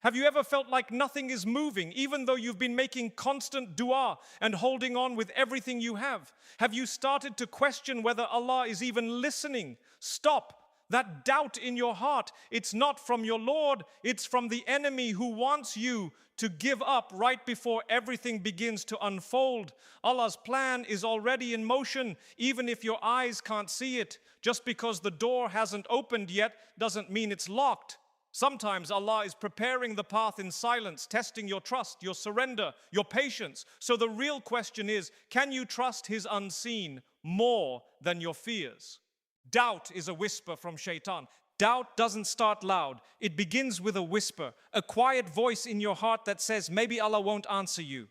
Have you ever felt like nothing is moving, even though you've been making constant dua and holding on with everything you have? Have you started to question whether Allah is even listening? Stop. That doubt in your heart, it's not from your Lord, it's from the enemy who wants you to give up right before everything begins to unfold. Allah's plan is already in motion, even if your eyes can't see it. Just because the door hasn't opened yet doesn't mean it's locked. Sometimes Allah is preparing the path in silence, testing your trust, your surrender, your patience. So the real question is, can you trust His unseen more than your fears? Doubt is a whisper from Shaitan. Doubt doesn't start loud. It begins with a whisper, a quiet voice in your heart that says, maybe Allah won't answer you.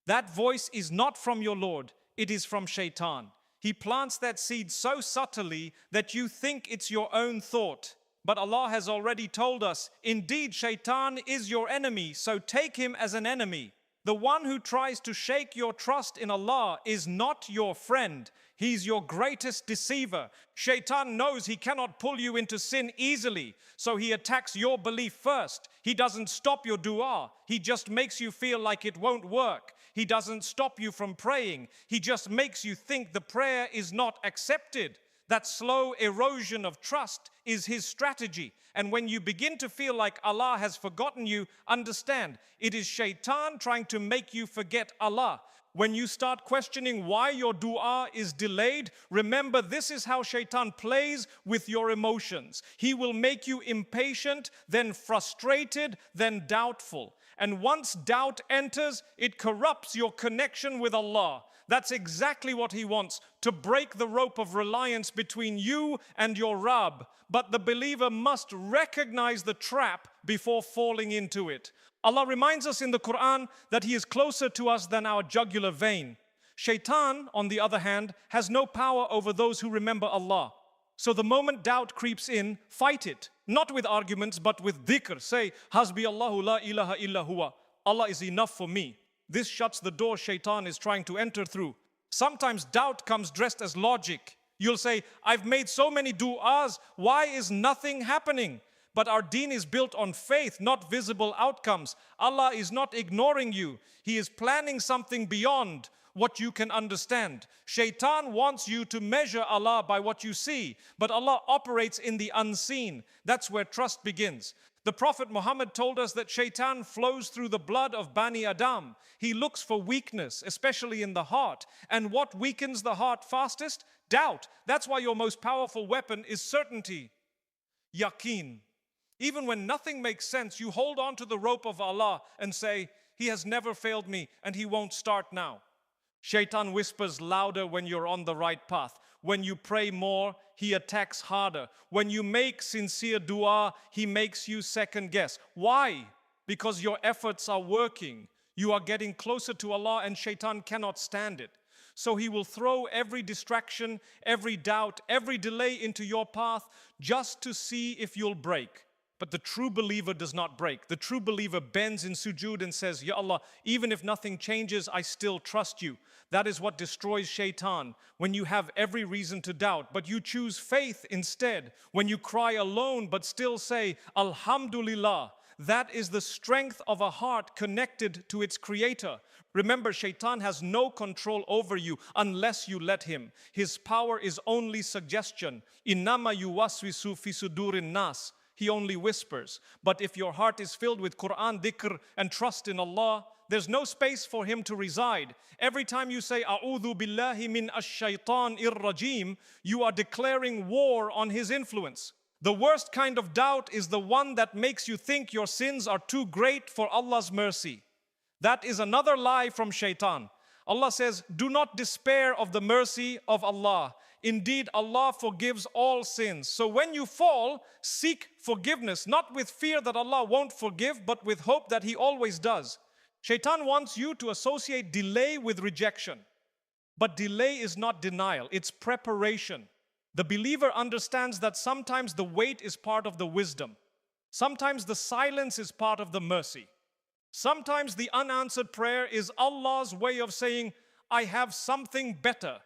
That voice is not from your Lord, it is from Shaitan. He plants that seed so subtly that you think it's your own thought. But Allah has already told us, indeed Shaitan is your enemy, so take him as an enemy. The one who tries to shake your trust in Allah is not your friend. He's your greatest deceiver. Shaitan knows he cannot pull you into sin easily, so he attacks your belief first. He doesn't stop your dua. He just makes you feel like it won't work. He doesn't stop you from praying. He just makes you think the prayer is not accepted. That slow erosion of trust is his strategy. And when you begin to feel like Allah has forgotten you, understand, it is Shaitan trying to make you forget Allah. When you start questioning why your dua is delayed, remember this is how Shaitan plays with your emotions. He will make you impatient, then frustrated, then doubtful. And once doubt enters, it corrupts your connection with Allah. That's exactly what he wants, to break the rope of reliance between you and your Rabb. But the believer must recognize the trap before falling into it. Allah reminds us in the Quran that He is closer to us than our jugular vein. Shaitan, on the other hand, has no power over those who remember Allah. So the moment doubt creeps in, fight it. Not with arguments, but with dhikr. Say, Hasbi Allahu la ilaha illa huwa. Allah is enough for me. This shuts the door Shaitan is trying to enter through. Sometimes doubt comes dressed as logic. You'll say, I've made so many du'as, why is nothing happening? But our deen is built on faith, not visible outcomes. Allah is not ignoring you. He is planning something beyond what you can understand. Shaitan wants you to measure Allah by what you see, but Allah operates in the unseen. That's where trust begins. The Prophet Muhammad told us that Shaitan flows through the blood of Bani Adam. He looks for weakness, especially in the heart. And what weakens the heart fastest? Doubt. That's why your most powerful weapon is certainty. Yaqeen. Even when nothing makes sense, you hold on to the rope of Allah and say, He has never failed me and He won't start now. Shaitan whispers louder when you're on the right path. When you pray more, he attacks harder. When you make sincere dua, he makes you second guess. Why? Because your efforts are working. You are getting closer to Allah and Shaitan cannot stand it. So he will throw every distraction, every doubt, every delay into your path just to see if you'll break. But the true believer does not break. The true believer bends in sujood and says, Ya Allah, even if nothing changes, I still trust you. That is what destroys Shaitan. When you have every reason to doubt, but you choose faith instead. When you cry alone, but still say, Alhamdulillah. That is the strength of a heart connected to its creator. Remember, Shaitan has no control over you unless you let him. His power is only suggestion. Innama yuwaswisu fi sudurin nas. He only whispers. But if your heart is filled with Quran, dhikr, and trust in Allah, there's no space for him to reside. Every time you say, A'udhu billahi min ash-shaytan ir-rajim, you are declaring war on his influence. The worst kind of doubt is the one that makes you think your sins are too great for Allah's mercy. That is another lie from Shaitan. Allah says, do not despair of the mercy of Allah. Indeed, Allah forgives all sins. So when you fall, seek forgiveness, not with fear that Allah won't forgive, but with hope that He always does. Shaitan wants you to associate delay with rejection. But delay is not denial, it's preparation. The believer understands that sometimes the wait is part of the wisdom. Sometimes the silence is part of the mercy. Sometimes the unanswered prayer is Allah's way of saying, I have something better.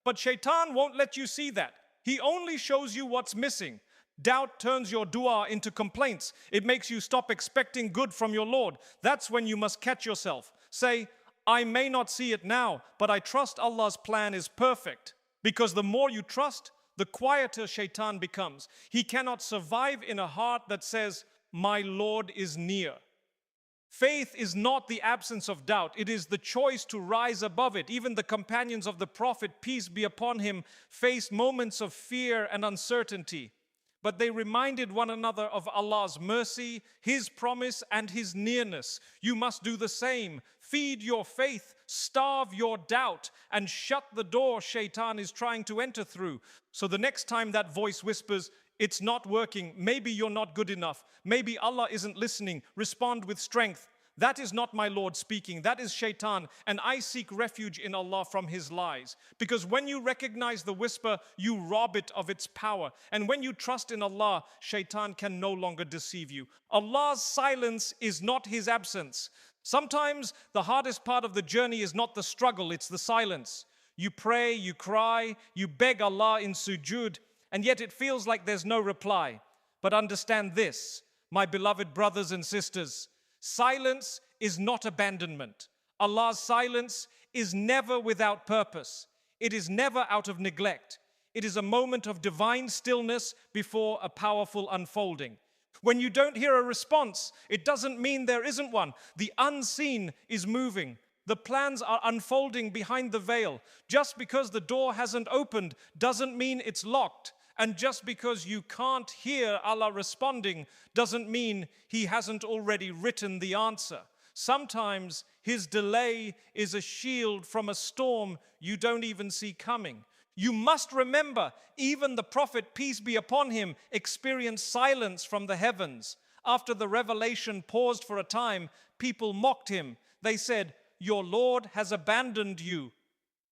But Shaitan won't let you see that. He only shows you what's missing. Doubt turns your dua into complaints. It makes you stop expecting good from your Lord. That's when you must catch yourself. Say, I may not see it now, but I trust Allah's plan is perfect. Because the more you trust, the quieter shaitan becomes. He cannot survive in a heart that says, my Lord is near. Faith is not the absence of doubt. It is the choice to rise above it. Even the companions of the Prophet, peace be upon him, faced moments of fear and uncertainty. But they reminded one another of Allah's mercy, His promise, and His nearness. You must do the same. Feed your faith, starve your doubt, and shut the door shaitan is trying to enter through. So the next time that voice whispers, it's not working, maybe you're not good enough, maybe Allah isn't listening, respond with strength. That is not my Lord speaking, that is shaitan, and I seek refuge in Allah from his lies. Because when you recognize the whisper, you rob it of its power. And when you trust in Allah, shaitan can no longer deceive you. Allah's silence is not his absence. Sometimes the hardest part of the journey is not the struggle, it's the silence. You pray, you cry, you beg Allah in sujood, and yet it feels like there's no reply. But understand this, my beloved brothers and sisters, silence is not abandonment. Allah's silence is never without purpose. It is never out of neglect. It is a moment of divine stillness before a powerful unfolding. When you don't hear a response, it doesn't mean there isn't one. The unseen is moving. The plans are unfolding behind the veil. Just because the door hasn't opened doesn't mean it's locked. And just because you can't hear Allah responding doesn't mean He hasn't already written the answer. Sometimes His delay is a shield from a storm you don't even see coming. You must remember, even the Prophet, peace be upon him, experienced silence from the heavens. After the revelation paused for a time, people mocked him. They said, your Lord has abandoned you.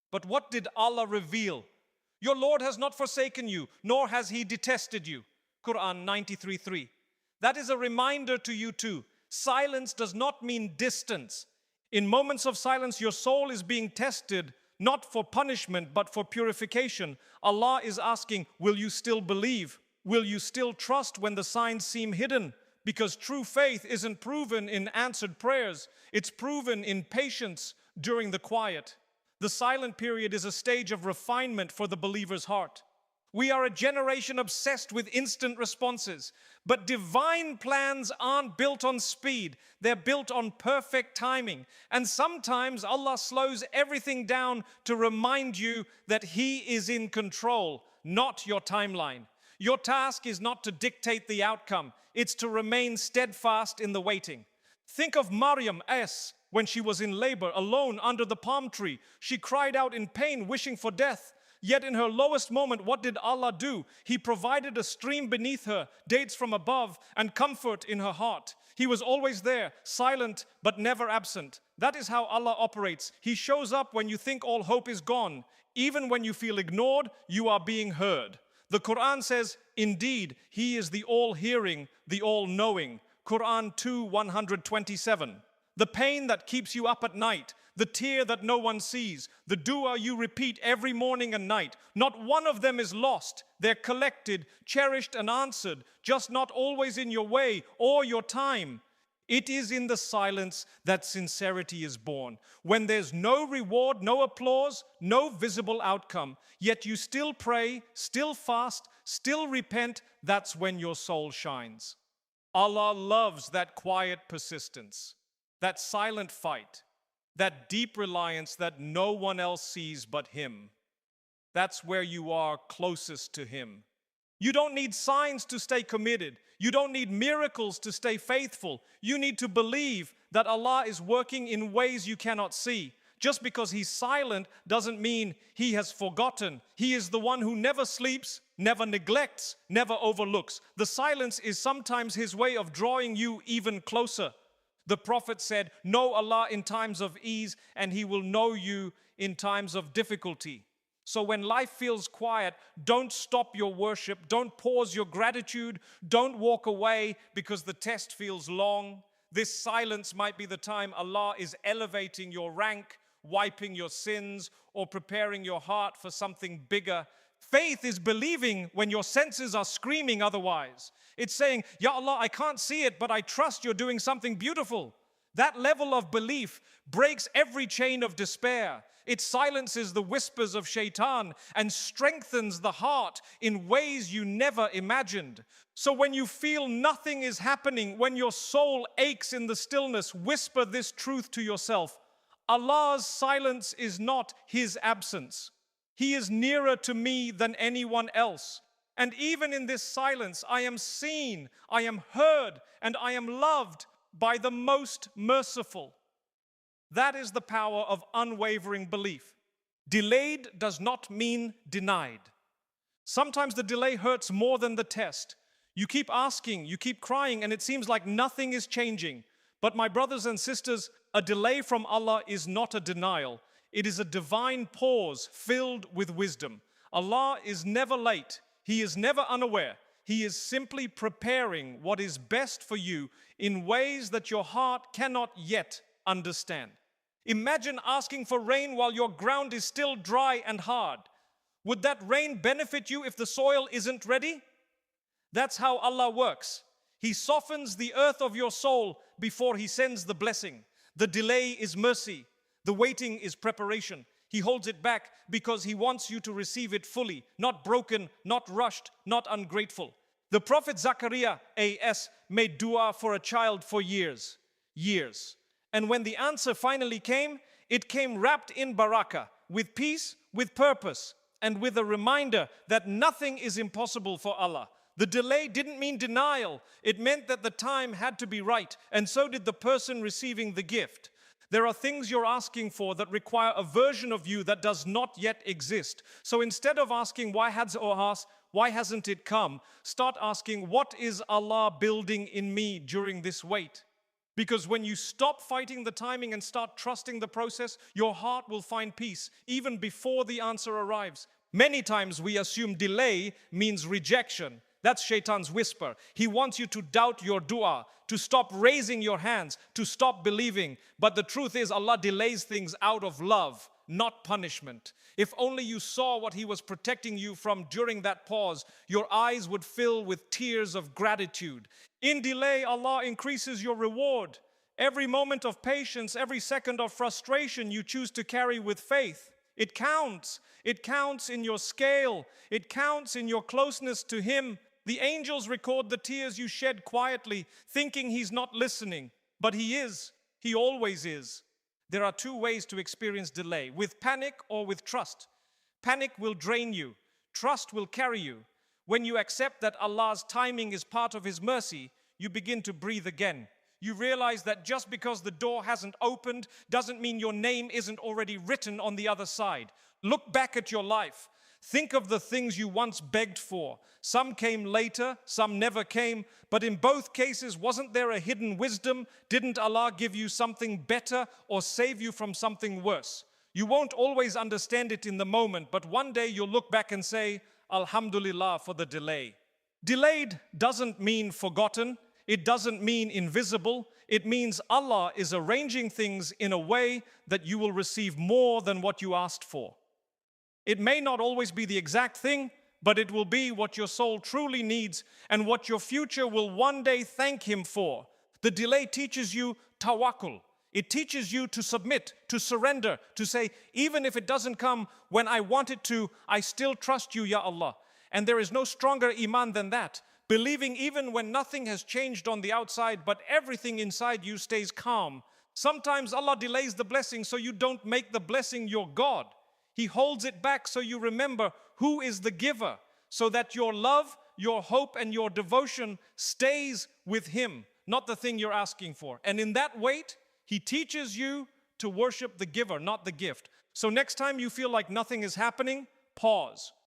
But what did Allah reveal? Your Lord has not forsaken you, nor has He detested you. Quran 93:3. That is a reminder to you too. Silence does not mean distance. In moments of silence, your soul is being tested, not for punishment, but for purification. Allah is asking, will you still believe? Will you still trust when the signs seem hidden? Because true faith isn't proven in answered prayers. It's proven in patience during the quiet. The silent period is a stage of refinement for the believer's heart. We are a generation obsessed with instant responses, but divine plans aren't built on speed. They're built on perfect timing. And sometimes Allah slows everything down to remind you that He is in control, not your timeline. Your task is not to dictate the outcome. It's to remain steadfast in the waiting. Think of Maryam S. When she was in labor, alone under the palm tree. She cried out in pain, wishing for death. Yet in her lowest moment, what did Allah do? He provided a stream beneath her, dates from above, and comfort in her heart. He was always there, silent but never absent. That is how Allah operates. He shows up when you think all hope is gone. Even when you feel ignored, you are being heard. The Quran says, indeed, He is the all-hearing, the all-knowing. Quran 2:127. The pain that keeps you up at night, the tear that no one sees, the dua you repeat every morning and night, not one of them is lost. They're collected, cherished and answered, just not always in your way or your time. It is in the silence that sincerity is born. When there's no reward, no applause, no visible outcome, yet you still pray, still fast, still repent, that's when your soul shines. Allah loves that quiet persistence. That silent fight, that deep reliance that no one else sees but Him. That's where you are closest to Him. You don't need signs to stay committed. You don't need miracles to stay faithful. You need to believe that Allah is working in ways you cannot see. Just because He's silent doesn't mean He has forgotten. He is the one who never sleeps, never neglects, never overlooks. The silence is sometimes His way of drawing you even closer. The Prophet said, know Allah in times of ease and He will know you in times of difficulty. So when life feels quiet, don't stop your worship, don't pause your gratitude, don't walk away because the test feels long. This silence might be the time Allah is elevating your rank, wiping your sins, or preparing your heart for something bigger. Faith is believing when your senses are screaming otherwise. It's saying, Ya Allah, I can't see it, but I trust you're doing something beautiful. That level of belief breaks every chain of despair. It silences the whispers of shaitan and strengthens the heart in ways you never imagined. So when you feel nothing is happening, when your soul aches in the stillness, whisper this truth to yourself. Allah's silence is not His absence. He is nearer to me than anyone else. And even in this silence, I am seen, I am heard, and I am loved by the most merciful. That is the power of unwavering belief. Delayed does not mean denied. Sometimes the delay hurts more than the test. You keep asking, you keep crying, and it seems like nothing is changing. But my brothers and sisters, a delay from Allah is not a denial. It is a divine pause filled with wisdom. Allah is never late. He is never unaware. He is simply preparing what is best for you in ways that your heart cannot yet understand. Imagine asking for rain while your ground is still dry and hard. Would that rain benefit you if the soil isn't ready? That's how Allah works. He softens the earth of your soul before He sends the blessing. The delay is mercy. The waiting is preparation. He holds it back because He wants you to receive it fully, not broken, not rushed, not ungrateful. The Prophet Zakaria A.S. made dua for a child for years. And when the answer finally came, it came wrapped in barakah, with peace, with purpose, and with a reminder that nothing is impossible for Allah. The delay didn't mean denial. It meant that the time had to be right, and so did the person receiving the gift. There are things you're asking for that require a version of you that does not yet exist. So instead of asking why hasn't it come, start asking what is Allah building in me during this wait? Because when you stop fighting the timing and start trusting the process, your heart will find peace even before the answer arrives. Many times we assume delay means rejection. That's Shaitan's whisper. He wants you to doubt your dua, to stop raising your hands, to stop believing. But the truth is, Allah delays things out of love, not punishment. If only you saw what He was protecting you from during that pause, your eyes would fill with tears of gratitude. In delay, Allah increases your reward. Every moment of patience, every second of frustration you choose to carry with faith, it counts. It counts in your scale. It counts in your closeness to Him. The angels record the tears you shed quietly, thinking He's not listening. But He is. He always is. There are two ways to experience delay, with panic or with trust. Panic will drain you. Trust will carry you. When you accept that Allah's timing is part of His mercy, you begin to breathe again. You realize that just because the door hasn't opened doesn't mean your name isn't already written on the other side. Look back at your life. Think of the things you once begged for. Some came later, some never came, but in both cases, wasn't there a hidden wisdom? Didn't Allah give you something better or save you from something worse? You won't always understand it in the moment, but one day you'll look back and say, Alhamdulillah for the delay. Delayed doesn't mean forgotten. It doesn't mean invisible. It means Allah is arranging things in a way that you will receive more than what you asked for. It may not always be the exact thing, but it will be what your soul truly needs and what your future will one day thank Him for. The delay teaches you tawakkul. It teaches you to submit, to surrender, to say, even if it doesn't come when I want it to, I still trust you, Ya Allah. And there is no stronger iman than that. Believing even when nothing has changed on the outside, but everything inside you stays calm. Sometimes Allah delays the blessing so you don't make the blessing your God. He holds it back so you remember who is the giver, so that your love, your hope, and your devotion stays with Him, not the thing you're asking for. And in that wait, He teaches you to worship the giver, not the gift. So next time you feel like nothing is happening, pause.